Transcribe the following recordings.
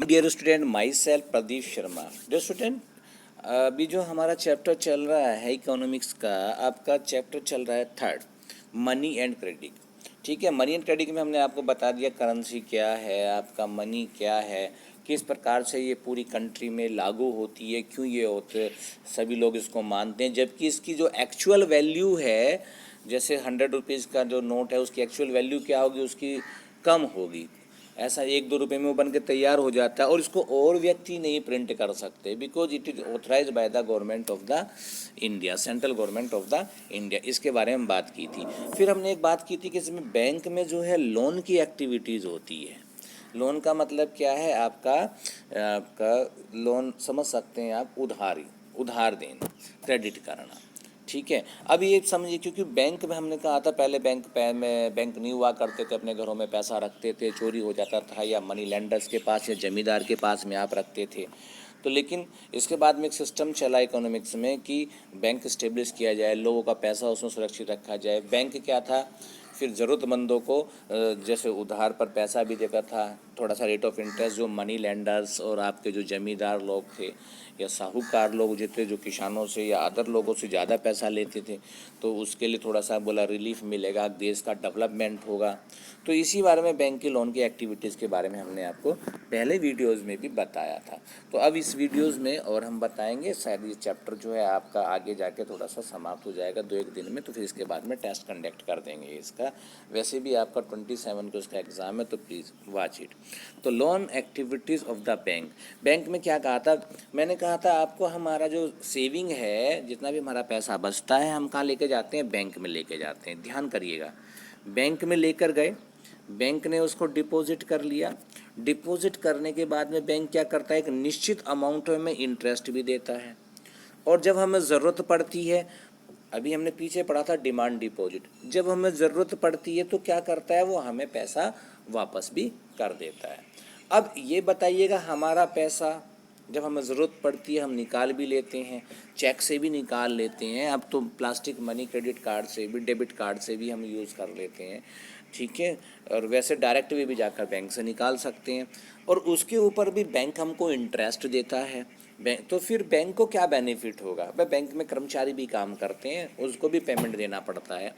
Dear student, myself Pradeep Sharma. Dear student, अभी जो हमारा चैप्टर चल रहा है इकोनॉमिक्स का, आपका चैप्टर चल रहा है थर्ड, मनी एंड क्रेडिट। ठीक है, मनी एंड क्रेडिट में हमने आपको बता दिया करेंसी क्या है, आपका मनी क्या है, किस प्रकार से ये पूरी कंट्री में लागू होती है, क्यों ये होते सभी लोग इसको मानते हैं, जबकि इसकी जो एक्चुअल वैल्यू है, जैसे 100 रुपीज़ का जो नोट है उसकी एक्चुअल वैल्यू क्या होगी, उसकी कम होगी। ऐसा 1-2 रुपये में वो बन के तैयार हो जाता है और इसको और व्यक्ति नहीं प्रिंट कर सकते, because it is authorise by the government of the India, central government of the India. इसके बारे में बात की थी। फिर हमने एक बात की थी कि इसमें बैंक में जो है लोन की एक्टिविटीज़ होती है। लोन का मतलब क्या है, आपका लोन समझ सकते हैं आप, उधार देना, क्रेडिट करना। ठीक है, अब ये समझिए, क्योंकि बैंक में हमने कहा था पहले बैंक नहीं हुआ करते थे, अपने घरों में पैसा रखते थे, चोरी हो जाता था, या मनी लेंडर्स के पास या जमींदार के पास में आप रखते थे। तो लेकिन इसके बाद में एक सिस्टम चला इकोनॉमिक्स में कि बैंक इस्टेब्लिश किया जाए, लोगों का पैसा उसमें सुरक्षित रखा जाए। बैंक क्या था, फिर ज़रूरतमंदों को जैसे उधार पर पैसा भी देता था, थोड़ा सा रेट ऑफ इंटरेस्ट, जो मनी लेंडर्स और आपके जो जमींदार लोग थे या साहूकार लोग जो थे, जो किसानों से या अदर लोगों से ज़्यादा पैसा लेते थे, तो उसके लिए थोड़ा सा बोला रिलीफ मिलेगा, देश का डेवलपमेंट होगा। तो इसी बारे में बैंक के लोन की एक्टिविटीज़ के बारे में हमने आपको पहले वीडियोज़ में भी बताया था। तो अब इस वीडियोज़ में और हम बताएंगे, शायद ये चैप्टर जो है आपका आगे जाके थोड़ा सा समाप्त हो जाएगा 2-1 दिन में, तो फिर इसके बाद में टेस्ट कंडक्ट कर देंगे इसका। वैसे भी आपका 27 को इसका एग्ज़ाम है, तो प्लीज़ वॉच इट। तो loan activities of the bank में क्या कहा था, मैंने कहा था आपको, हमारा जो सेविंग है, जितना भी हमारा पैसा बचता है, हम कहाँ लेके जाते हैं, बैंक में लेके जाते हैं। ध्यान करिएगा, बैंक में लेकर गए, बैंक ने उसको डिपॉजिट कर लिया। डिपॉजिट करने के बाद में बैंक क्या करता है, एक निश्चित अमाउंट में इंटरेस्ट भी देता है। और जब हमें ज़रूरत पड़ती है, अभी हमने पीछे पढ़ा था डिमांड डिपॉजिट, जब हमें ज़रूरत पड़ती है तो क्या करता है, वो हमें पैसा वापस भी कर देता है। अब ये बताइएगा, हमारा पैसा जब हमें ज़रूरत पड़ती है हम निकाल भी लेते हैं, चेक से भी निकाल लेते हैं, अब तो प्लास्टिक मनी, क्रेडिट कार्ड से भी, डेबिट कार्ड से भी हम यूज़ कर लेते हैं। ठीक है, और वैसे डायरेक्ट भी जाकर बैंक से निकाल सकते हैं, और उसके ऊपर भी बैंक हमको इंटरेस्ट देता है। बैंक, तो फिर बैंक को क्या बेनिफिट होगा, भाई बैंक में कर्मचारी भी काम करते हैं, उसको भी पेमेंट देना पड़ता है,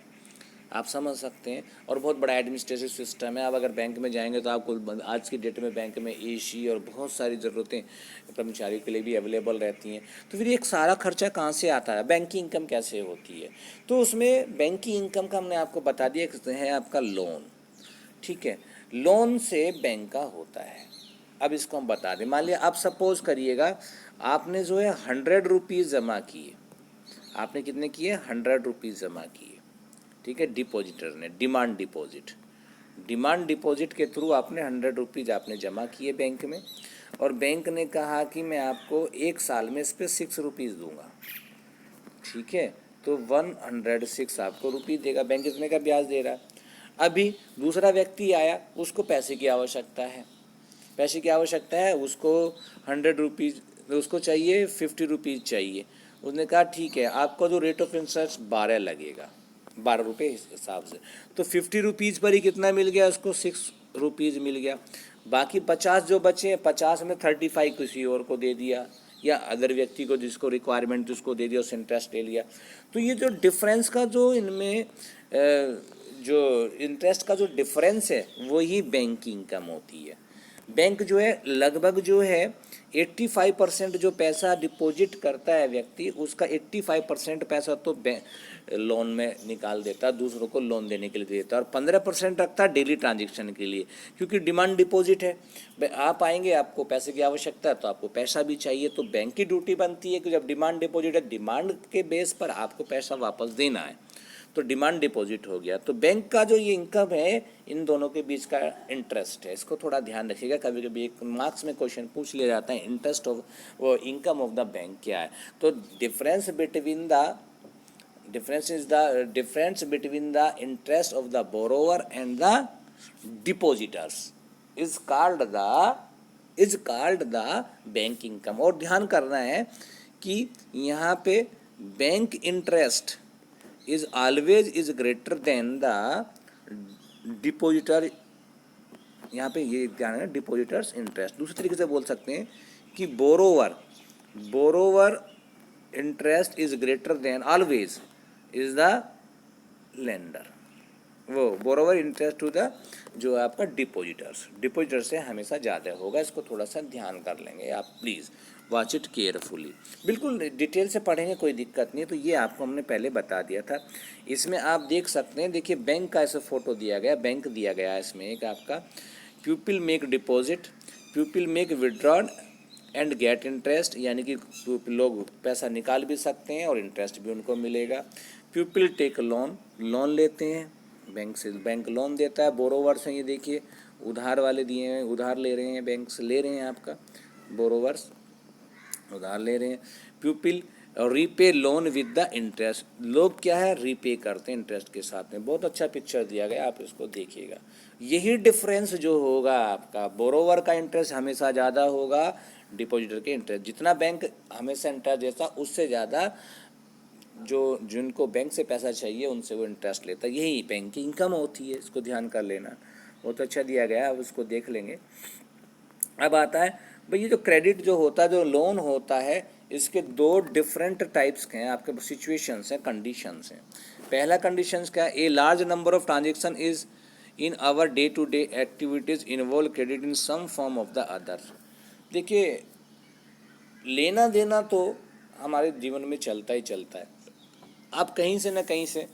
आप समझ सकते हैं। और बहुत बड़ा एडमिनिस्ट्रेटिव सिस्टम है। आप अगर बैंक में जाएंगे तो आपको आज की डेट में बैंक में एसी और बहुत सारी ज़रूरतें कर्मचारी के लिए भी अवेलेबल रहती हैं। तो फिर एक सारा खर्चा कहाँ से आता है, बैंक की इनकम कैसे होती है, तो उसमें बैंक की इनकम का हमने आपको बता दिया है आपका लोन। ठीक है, लोन से बैंक का होता है। अब इसको हम बता दें, मान लिया आप सपोज करिएगा, आपने जो है 100 रुपीज़ जमा किए, आपने कितने किए, 100 रुपीज़ जमा किए। ठीक है, डिपॉजिटर ने डिमांड डिपॉजिट के थ्रू आपने 100 रुपीज़ आपने जमा किए बैंक में, और बैंक ने कहा कि मैं आपको 1 साल में इस पर 6 रुपीज़ दूंगा। ठीक है, तो 106 आपको रुपीज़ देगा, बैंक इतने का ब्याज दे रहा है। अभी दूसरा व्यक्ति आया, उसको पैसे की आवश्यकता है, उसको 100 रुपीज़, उसको चाहिए 50 रुपीज़ चाहिए। उसने कहा ठीक है, आपका जो रेट ऑफ इंटरेस्ट 12 लगेगा, 12 रुपये हिसाब से, तो 50 रुपीज़ पर ही कितना मिल गया उसको, 6 रुपीज़ मिल गया। बाकी 50 जो बचे, 50 में 35 किसी और को दे दिया, या अदर व्यक्ति को जिसको रिक्वायरमेंट उसको दे दिया, उससे इंटरेस्ट ले लिया। तो ये जो डिफरेंस का जो इनमें जो इंटरेस्ट का जो डिफरेंस है, वही बैंक की इनकम होती है। बैंक जो है लगभग जो है 85% जो पैसा डिपॉजिट करता है व्यक्ति, उसका 85% पैसा तो लोन में निकाल देता है, दूसरों को लोन देने के लिए देता है, और 15% रखता है डेली ट्रांजेक्शन के लिए, क्योंकि डिमांड डिपॉजिट है। आप आएंगे, आपको पैसे की आवश्यकता है, तो आपको पैसा भी चाहिए, तो बैंक की ड्यूटी बनती है कि जब डिमांड डिपॉजिट है, डिमांड के बेस पर आपको पैसा वापस देना है, तो डिमांड डिपॉजिट हो गया। तो बैंक का जो ये इनकम है, इन दोनों के बीच का इंटरेस्ट है, इसको थोड़ा ध्यान रखिएगा। कभी कभी एक मार्क्स में क्वेश्चन पूछ लिया जाता है, इंटरेस्ट ऑफ वो इनकम ऑफ द बैंक क्या है। तो difference between the interest of the borrower and the depositors is called the bank income. और ध्यान करना है कि यहाँ पे bank interest is always is greater than the depositor यहाँ पे ये ध्यान है, डिपॉजिटर्स इंटरेस्ट। दूसरे तरीके से बोल सकते हैं कि borrower interest is greater than always is the lender. वो बोरोवर इंटरेस्ट टू द जो आपका डिपॉजिटर से हमेशा ज़्यादा होगा। इसको थोड़ा सा ध्यान कर लेंगे आप, प्लीज़ वॉच इट केयरफुली। बिल्कुल डिटेल से पढ़ेंगे, कोई दिक्कत नहीं है। तो ये आपको हमने पहले बता दिया था। इसमें आप देख सकते हैं, देखिए बैंक का ऐसा फोटो दिया गया, बैंक दिया गया है इसमें एक आपका, people make deposit, people make withdrawal and get interest, यानी कि लोग पैसा निकाल भी सकते हैं और इंटरेस्ट भी उनको मिलेगा। पीपल टेक लोन लेते हैं बैंक से, बैंक लोन देता है। बोरोवर्स हैं, ये देखिए उधार वाले दिए हैं, उधार ले रहे हैं, बैंक से ले रहे हैं, आपका बोरोवर्स उधार ले रहे हैं। People repay loan with the interest, लोग क्या है रीपे करते हैं इंटरेस्ट के साथ में। बहुत अच्छा पिक्चर दिया गया, आप इसको देखिएगा। यही डिफरेंस जो होगा आपका, बोरोवर का इंटरेस्ट हमेशा ज़्यादा होगा डिपॉजिटर के इंटरेस्ट। जितना बैंक हमेशा इंटरेस्ट देता उससे ज़्यादा जो जिनको बैंक से पैसा चाहिए उनसे वो इंटरेस्ट लेता है। यही बैंक की इनकम होती है, इसको ध्यान कर लेना। बहुत अच्छा दिया गया है, अब उसको देख लेंगे। अब आता है भाई, ये जो क्रेडिट जो होता है, जो लोन होता है, इसके दो डिफरेंट टाइप्स के हैं आपके, सिचुएशंस हैं, कंडीशंस हैं। पहला कंडीशंस क्या है, a large number of transaction is in our day to day activities involve credit in some form of the other. देखिए लेना देना तो हमारे जीवन में चलता ही चलता है। आप कहीं से न कहीं से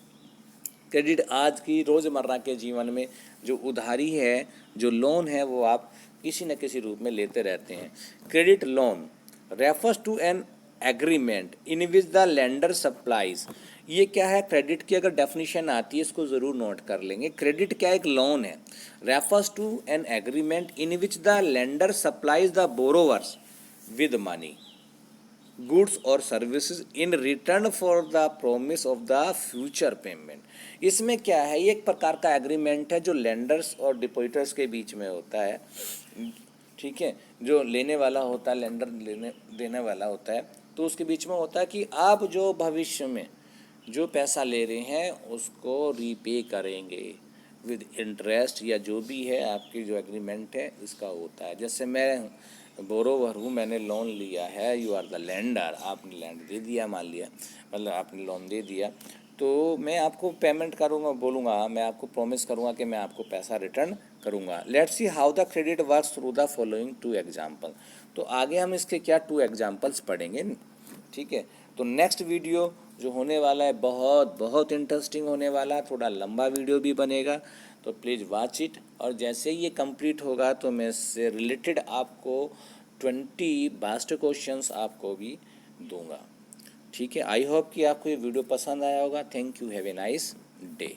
क्रेडिट आज की रोज़मर्रा के जीवन में जो उधारी है, जो लोन है, वो आप किसी न किसी रूप में लेते रहते हैं। Credit loan refers to an agreement in which the lender supplies. ये क्या है, क्रेडिट की अगर डेफिनेशन आती है इसको ज़रूर नोट कर लेंगे। क्रेडिट क्या एक लोन है, refers to an agreement in which the lender supplies the borrowers with money, goods और services in return for the promise of the future payment. इसमें क्या है, ये एक प्रकार का एग्रीमेंट है जो लेंडर्स और डिपॉजिटर्स के बीच में होता है। ठीक है, जो लेने वाला होता है, लेंडर लेने देने वाला होता है, तो उसके बीच में होता है कि आप जो भविष्य में जो पैसा ले रहे हैं उसको रीपे करेंगे विद इंटरेस्ट, या जो भी है आपकी जो एग्रीमेंट है इसका होता है। जैसे मैं बोरोवर हूँ, मैंने लोन लिया है, यू आर द लेंडर, आपने लैंड दे दिया, मान लिया, मतलब आपने लोन दे दिया, तो मैं आपको पेमेंट करूँगा, बोलूँगा, मैं आपको प्रॉमिस करूँगा कि मैं आपको पैसा रिटर्न करूँगा। Let's see how the credit works through the following two example. तो आगे हम इसके क्या 2 एग्जाम्पल्स पढ़ेंगे। ठीक है, तो नेक्स्ट वीडियो जो होने वाला है बहुत बहुत इंटरेस्टिंग होने वाला है, थोड़ा लंबा वीडियो भी बनेगा, तो प्लीज़ वॉच इट। और जैसे ही ये कंप्लीट होगा तो मैं इससे रिलेटेड आपको 20 बास्ट क्वेश्चंस आपको भी दूंगा। ठीक है, आई होप कि आपको ये वीडियो पसंद आया होगा। Thank you, have a nice day.